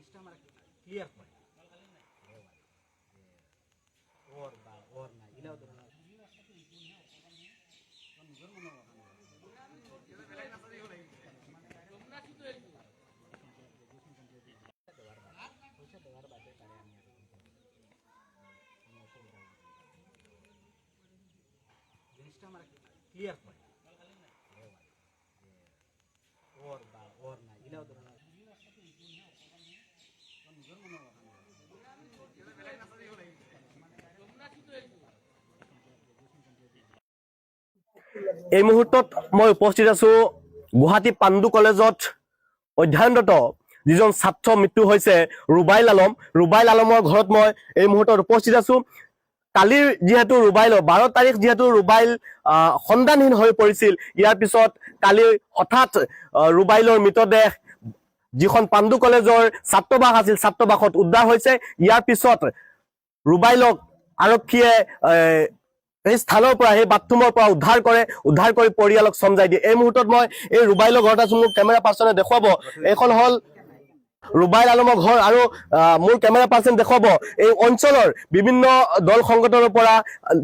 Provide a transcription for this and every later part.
জিনিসটা আমার ক্লিয়ার করে ওর বা ওর না এগুলাও তো নিজের মনে দেওয়ার বাদে তারে আমি জিনিসটা আমার ক্লিয়ার করে ওর বা ওর না এগুলাও তো নিজের মনে এই মুহূৰ্তত মই উপস্থিত আছো গুৱাহাটী পাণ্ডু কলেজত অধ্যয়নৰত যিজন ছাত্ৰ মৃত্যু হৈছে ৰুবাইল আলমৰ ঘৰত মই এই মুহূৰ্তত উপস্থিত আছো। কালিৰ যিহেতু ৰুবাইলৰ 12 তাৰিখ যিহেতু ৰুবাইল সন্ধানহীন হৈ পৰিছিল, ইয়াৰ পিছত কালি হঠাৎ ৰুবাইলৰ মৃতদেহ যিখন পাণ্ডু কলেজৰ ছাত্ৰবাস আছিল ছাত্ৰবাসত উদ্ধাৰ হৈছে। ইয়াৰ পিছত ৰুবাইলক আৰক্ষীয়ে এই স্থানৰ পৰা এই বাথৰুমৰ পৰা উদ্ধাৰ কৰি পৰিয়ালক চমজাই দিয়ে। এই মুহূৰ্তত মই এই ৰুবাইলৰ ঘৰত আছো, মোৰ কেমেৰা পাৰ্চনে দেখুৱাব এইখন হল ৰুবাইল আলমৰ ঘৰ আৰু মোৰ কেমেৰা পাৰ্চন দেখুৱাব এই অঞ্চলৰ বিভিন্ন দল সংগঠনৰ পৰা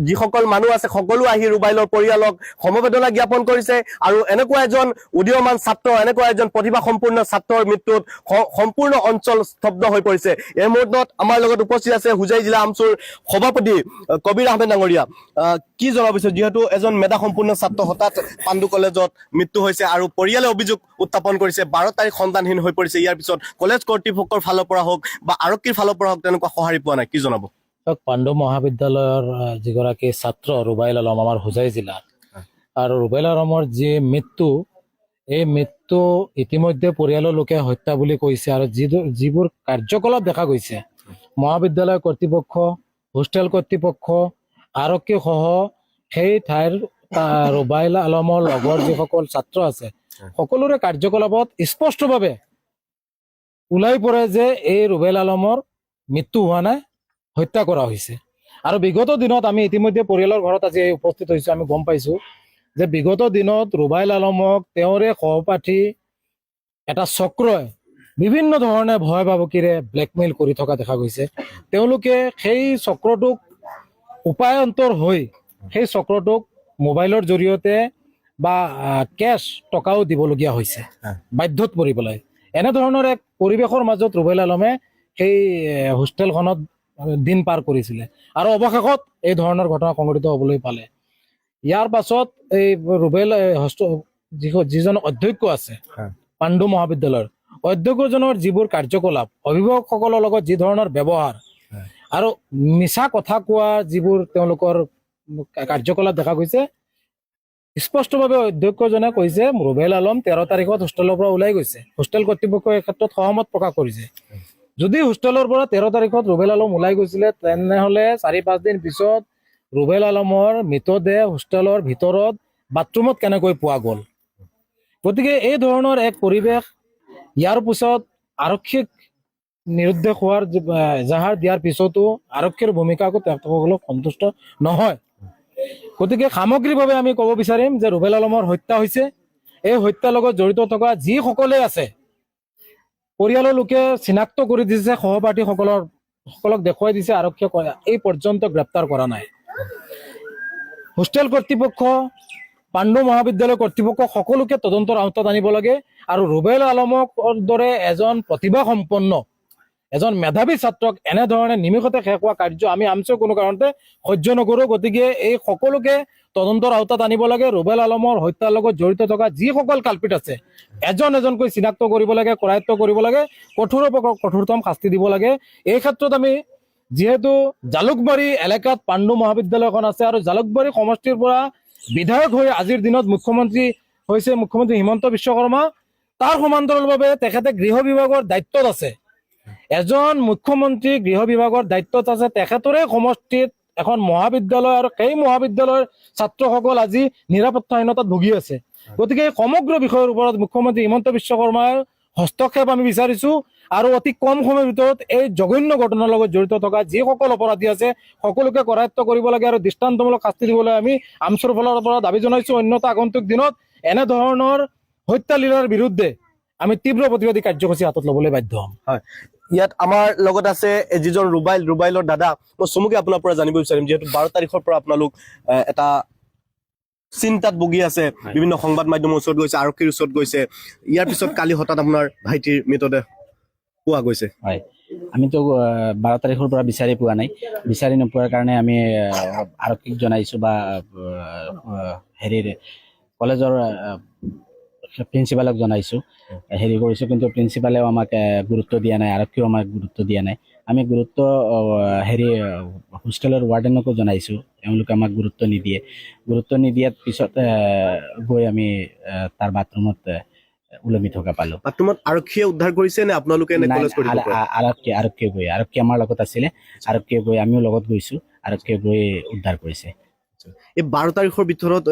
যিসকল মানুহ আছে সকলো আহি ৰুবাইলৰ পৰিয়ালক সমবেদনা জ্ঞাপন কৰিছে। আৰু এনেকুৱা এজন উদীয়মান ছাত্ৰ, এনেকুৱা এজন প্ৰতিভা সম্পূৰ্ণ ছাত্ৰৰ মৃত্যুত সম্পূৰ্ণ অঞ্চল স্তব্ধ হৈ পৰিছে। এই মুহূৰ্তত আমাৰ লগত উপস্থিত আছে হোজাই জিলা আমচুৰ সভাপতি কবিৰ আহমেদ ডাঙৰীয়া। কি জনাব বিচাৰে, যিহেতু এজন মেধা সম্পূৰ্ণ ছাত্ৰ হঠাৎ পাণ্ডু কলেজত মৃত্যু হৈছে আৰু পৰিয়ালে অভিযোগ উত্থাপন কৰিছে 12 তাৰিখ সন্ধানহীন হৈ পৰিছে। ইয়াৰ পিছত কলেজ কৰ্তৃপক্ষৰ ফালৰ পৰা হওক বা আৰক্ষীৰ ফালৰ পৰা হওক তেনেকুৱা সঁহাৰি পোৱা নাই, কি জনাব? পাণ্ডু মহাবিদ্যালয়ৰ যিগৰাকী ছাত্ৰ ৰুবাইল আলম আমাৰ হোজাই জিলা, আৰু ৰুবাইল আলমৰ যি মৃত্যু, এই মৃত্যু ইতিমধ্যে পৰিয়ালৰ লোকে হত্যা বুলি কৈছে। আৰু যিবোৰ কাৰ্যকলাপ দেখা গৈছে মহাবিদ্যালয় কৰ্তৃপক্ষ, হোষ্টেল কৰ্তৃপক্ষ, আৰক্ষী সহ সেই ঠাইৰ ৰুবাইল আলমৰ লগৰ যিসকল ছাত্ৰ আছে সকলোৰে কাৰ্যকলাপত স্পষ্টভাৱে ওলাই পৰে যে এই ৰুবাইল আলমৰ মৃত্যু হোৱা নাই, হত্যা কৰা হৈছে। আৰু বিগত দিনত আমি ইতিমধ্যে পৰিয়ালৰ ঘৰত আজি উপস্থিত হৈছো, আমি গম পাইছো যে বিগত দিনত ৰুবাইল আলমক তেওঁৰে সহপাঠী এটা চক্ৰই বিভিন্ন ধৰণে ভয় ভাবুকিৰে ব্লেকমেইল কৰি থকা দেখা গৈছে। তেওঁলোকে সেই চক্ৰটোক উপায়ন্তৰ হৈ সেই চক্ৰটোক মোবাইলৰ জৰিয়তে বা কেছ টকাও দিবলগীয়া হৈছে বাধ্যত পৰি পেলাই। এনেধৰণৰ এক পৰিৱেশৰ মাজত ৰুবাইল আলমে সেই হোষ্টেলখনত দিন পাৰ কৰিছিলে আৰু অৱশেষত এই ধৰণৰ ঘটনা সংঘটিত হবলৈ পালে। ইয়াৰ পাছত এই ৰুবাইল যিজন অধ্যক্ষ আছে পাণ্ডু মহাবিদ্যালয়ৰ, অধ্যক্ষজনৰ যিবোৰ কাৰ্যকলাপ, অভিভাৱকসকলৰ লগত যি ধৰণৰ ব্যৱহাৰ আৰু মিছা কথা কোৱা যিবোৰ তেওঁলোকৰ কাৰ্যকলাপ দেখা গৈছে, স্পষ্টভাৱে অধ্যক্ষজনে কৈছে ৰুবাইল আলম 13 তাৰিখত হোষ্টেলৰ পৰা ওলাই গৈছে। হোষ্টেল কৰ্তৃপক্ষই এই ক্ষেত্ৰত সহমত প্ৰকাশ কৰিছে। যদি হোষ্টেলৰ পৰা 13 তাৰিখত ৰুবাইল আলম ওলাই গৈছিলে, তেনেহলে 4-5 দিন পিছত ৰুবাইল আলমৰ মৃতদেহ হোষ্টেলৰ ভিতৰত বাথৰুমত কেনেকৈ পোৱা গ'ল? গতিকে এই ধৰণৰ এক পৰিৱেশ, ইয়াৰ পিছত আৰক্ষীক নিৰুদ্দেশ হোৱাৰ এজাহাৰ দিয়াৰ পিছতো আৰক্ষীৰ ভূমিকাকো তেখেতসকলক সন্তুষ্ট নহয়। গতিকে সামগ্ৰিকভাৱে আমি ক'ব বিচাৰিম যে ৰুবাইল আলমৰ হত্যা হৈছে। এই হত্যাৰ লগত জড়িত থকা যিসকলে আছে পৰিয়ালৰ লোকে চিনাক্ত কৰি দিছে, সহপাঠী সকলক দেখুৱাই দিছে, আৰক্ষীয়ে এই পৰ্যন্ত গ্ৰেপ্তাৰ কৰা নাই। হোষ্টেল কৰ্তৃপক্ষ, পাণ্ডু মহাবিদ্যালয় কৰ্তৃপক্ষ সকলোকে তদন্তৰ আওতাত আনিব লাগে। আৰু ৰুবাইল আলমৰ দৰে এজন প্ৰতিভা সম্পন্ন, এজন মেধাৱী ছাত্ৰক এনেধৰণে নিমিষতে শেষ হোৱা কাৰ্য আমি আমচে কোনো কাৰণতে সহ্য নকৰো। গতিকে এই সকলোকে তদন্তৰ আওতাত আনিব লাগে। ৰুবাইল আলমৰ হত্যাৰ লগত জড়িত থকা যিসকল কালপিত আছে এজন এজনকৈ চিনাক্ত কৰিব লাগে, কৰায়ত্ব কৰিব লাগে, কঠোৰতম শাস্তি দিব লাগে। এই ক্ষেত্ৰত আমি যিহেতু জালুকবাৰী এলেকাত পাণ্ডু মহাবিদ্যালয়খন আছে আৰু জালুকবাৰী সমষ্টিৰ পৰা বিধায়ক হৈ আজিৰ দিনত মুখ্যমন্ত্ৰী হৈছে মুখ্যমন্ত্ৰী হিমন্ত বিশ্ব শৰ্মা, তাৰ সমান্তৰালভাৱে তেখেতে গৃহ বিভাগৰ দায়িত্বত আছে। এজন মুখ্যমন্ত্ৰী গৃহ বিভাগৰ দায়িত্বত আছে, তেখেতৰে সমষ্টিত এখন মহাবিদ্যালয় আৰু সেই মহাবিদ্যালয়ৰ ছাত্ৰসকল আজি নিৰাপত্তাহীনতাত ভুগি আছে। গতিকে এই সমগ্ৰ বিষয়ৰ ওপৰত মুখ্যমন্ত্ৰী হিমন্ত বিশ্ব শৰ্মাৰ হস্তক্ষেপ আমি বিচাৰিছো আৰু অতি কম সময়ৰ ভিতৰত এই জঘন্য ঘটনাৰ লগত জড়িত থকা যিসকল অপৰাধী আছে সকলোকে কৰায়ত্ব কৰিব লাগে আৰু দৃষ্টান্তমূলক শাস্তি দিবলৈ আমি আমচুৰ ফালৰ পৰা দাবী জনাইছো। অন্যথা আগন্তুক দিনত এনেধৰণৰ হত্যালীলাৰ বিৰুদ্ধে আমি তীব্ৰ প্ৰতিবাদী কাৰ্যসূচী হাতত ল'বলৈ বাধ্য হ'ম। হয়, ইয়াত আমাৰ লগত আছে যিজন ৰুবাইলৰ দাদা। মই চমুকে আপোনাৰ পৰা জানিব বিচাৰিম, যিহেতু 12 তাৰিখৰ পৰা আপোনালোক এটা চিন্তাত ভুগি আছে, বিভিন্ন সংবাদ মাধ্যমৰ ওচৰত গৈছে, আৰক্ষীৰ ওচৰত গৈছে। ইয়াৰ পিছত কালি হঠাৎ আপোনাৰ ভাইটিৰ মৃতদেহ পোৱা গৈছে। হয়, আমিতো 12 তাৰিখৰ পৰা বিচাৰি পোৱা নাই। বিচাৰি নোপোৱাৰ কাৰণে আমি আৰক্ষীক জনাইছো বা হেৰিৰ কলেজৰ প্ৰিন্সিপালক জনাইছো, হেৰি কৰিছো, কিন্তু প্ৰিন্সিপালেও আমাক গুৰুত্ব দিয়া নাই, আৰক্ষীও আমাক গুৰুত্ব দিয়া নাই। আমি গুৰুত্ব হেৰি হোষ্টেলৰ ৱাৰ্ডেনকো জনাইছো, তেওঁলোকে আমাক গুৰুত্ব নিদিয়ে। গুৰুত্ব নিদিয়াৰ পিছত গৈ আমি তাৰ বাথৰুমত ওলমি থকা পালো। বাথৰুমত আৰক্ষীয়ে উদ্ধাৰ কৰিছে নে আপোনালোকে নে কলেজ কৰ্তৃপক্ষই? আৰক্ষী আমাৰ লগত আছিলে, আৰক্ষীয়ে গৈ, আমিও লগত গৈছো, আৰক্ষীয়ে গৈ উদ্ধাৰ কৰিছে। এই 12 তাৰিখৰ ভিতৰত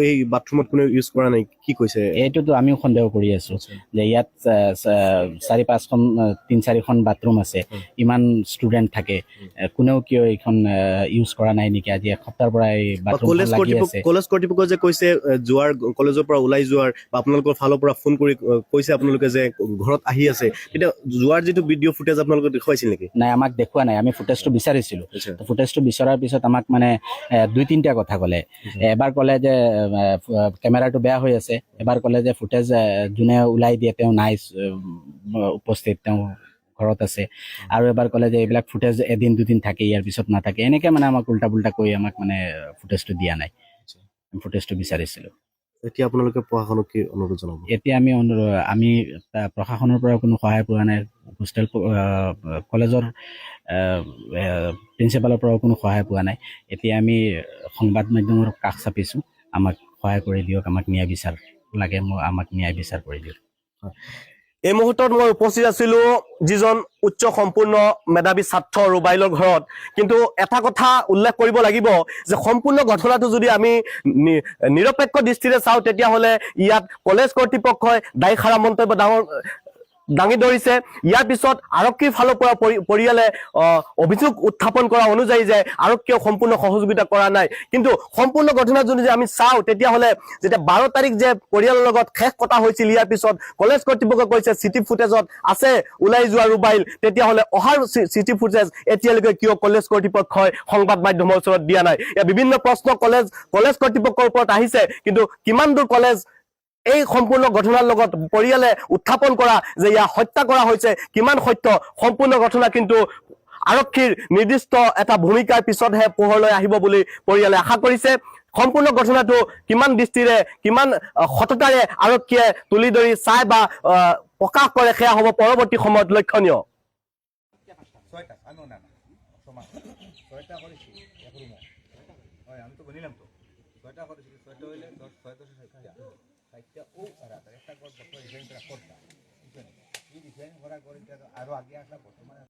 এই বাথৰুমত কোনে ইউজ কৰা নাই, কি কৈছে? এইটোতো আমিও সন্দেহ কৰি আছো যে ইয়াত 3-4খন বাথৰুম আছে, ইমান ষ্টুডেণ্ট থাকে, কোনেও কিয় এইখন ইউজ কৰা নাই নেকি? আজি এসপ্তাহৰ পৰা এই বাথৰুম লাগি আছে। কলেজ কৰ্তৃপক্ষ যে কৈছে কলেজৰ পৰা ওলাই যোৱাৰ বা আপোনালোকৰ ফালৰ পৰা ফোন কৰি কৈছে আপোনালোকে যে ঘৰত আহি আছে, তেতিয়া যোৱাৰ যিটো ভিডিঅ' ফুটেজ আপোনালোকে দেখুৱাইছিল নেকি? নাই, আমাক দেখুওৱা নাই। আমি ফুটেজটো বিচাৰিছিলো, ফুটেজটো বিচৰাৰ পিছত আমাক মানে 2-3টা কথা ক'লে। এবাৰ ক'লে যে কেমেৰাটো বেয়া হৈ আছে, এবাৰ ক'লে যে ফুটেজ যোনে ওলাই দিয়ে তেওঁ নাই উপস্থিত, তেওঁ ঘৰত আছে, আৰু এবাৰ ক'লে যে এইবিলাক ফুটেজ এদিন 2দিন থাকে, ইয়াৰ পিছত নাথাকে। এনেকে মানে আমাক উল্টা পুল্টা কৈ আমাক মানে ফুটেজটো দিয়া নাই। ফুটেজটো বিচাৰিছিলো। এতিয়া আপোনালোকে প্ৰশাসনক কি অনুৰোধ জনাব? এতিয়া আমি প্ৰশাসনৰ পৰা কোনো সহায় পোৱা নাই, হোষ্টেল কলেজৰ প্ৰিন্সিপালৰ পৰাও কোনো সহায় পোৱা নাই। এতিয়া আমি সংবাদ মাধ্যমৰ কাষ চাপিছো, আমাক সহায় কৰি দিয়ক, আমাক ন্যায় বিচাৰ লাগে, আমাক ন্যায় বিচাৰ কৰি দিয়ক। এই মুহূৰ্তত মই উপস্থিত আছিলো যিজন উচ্চ সম্পূৰ্ণ মেধাৱী ছাত্ৰ ৰুবাইলৰ ঘৰত। কিন্তু এটা কথা উল্লেখ কৰিব লাগিব যে সম্পূৰ্ণ ঘটনাটো যদি আমি নিৰপেক্ষ দৃষ্টিৰে চাওঁ, তেতিয়াহ'লে ইয়াত কলেজ কৰ্তৃপক্ষই দায়সাৰা মন্তব্য দাঙি ধৰিছে। ইয়াৰ পিছত আৰক্ষীৰ ফালৰ পৰা পৰিয়ালে অভিযোগ উত্থাপন কৰা অনুযায়ী যে আৰক্ষীয়ে সম্পূৰ্ণ সহযোগিতা কৰা নাই। কিন্তু সম্পূৰ্ণ ঘটনা যদি আমি চাওঁ, তেতিয়াহ'লে যেতিয়া 12 তাৰিখ যে পৰিয়ালৰ লগত শেষ কথা হৈছিল, ইয়াৰ পিছত কলেজ কৰ্তৃপক্ষই কৈছে চিটি ফুটেজত আছে ওলাই যোৱা ৰুবাইল, তেতিয়াহ'লে অহাৰ চিটি ফুটেজ এতিয়ালৈকে কিয় কলেজ কৰ্তৃপক্ষই সংবাদ মাধ্যমৰ ওচৰত দিয়া নাই? ইয়াৰ বিভিন্ন প্ৰশ্ন কলেজ কৰ্তৃপক্ষৰ ওপৰত আহিছে, কিন্তু কিমান দূৰ কলেজ এই সম্পূৰ্ণ ঘটনাৰ লগত পৰিয়ালে উত্থাপন কৰা যে ইয়াক হত্যা কৰা হৈছে, কিমান সত্য সম্পূৰ্ণ ঘটনা কিন্তু আৰক্ষীৰ নিৰ্দিষ্ট এটা ভূমিকাৰ পিছতহে পোহৰলৈ আহিব বুলি পৰিয়ালে আশা কৰিছে। সম্পূৰ্ণ ঘটনাটো কিমান দৃষ্টিৰে, কিমান সততাৰে আৰক্ষীয়ে তুলি ধৰি চাই বা প্ৰকাশ কৰে, সেয়া হ'ব পৰৱৰ্তী সময়ত লক্ষণীয়। ডিজাইন কৰা কৰে আৰো আগে আসা বৰ্তমানে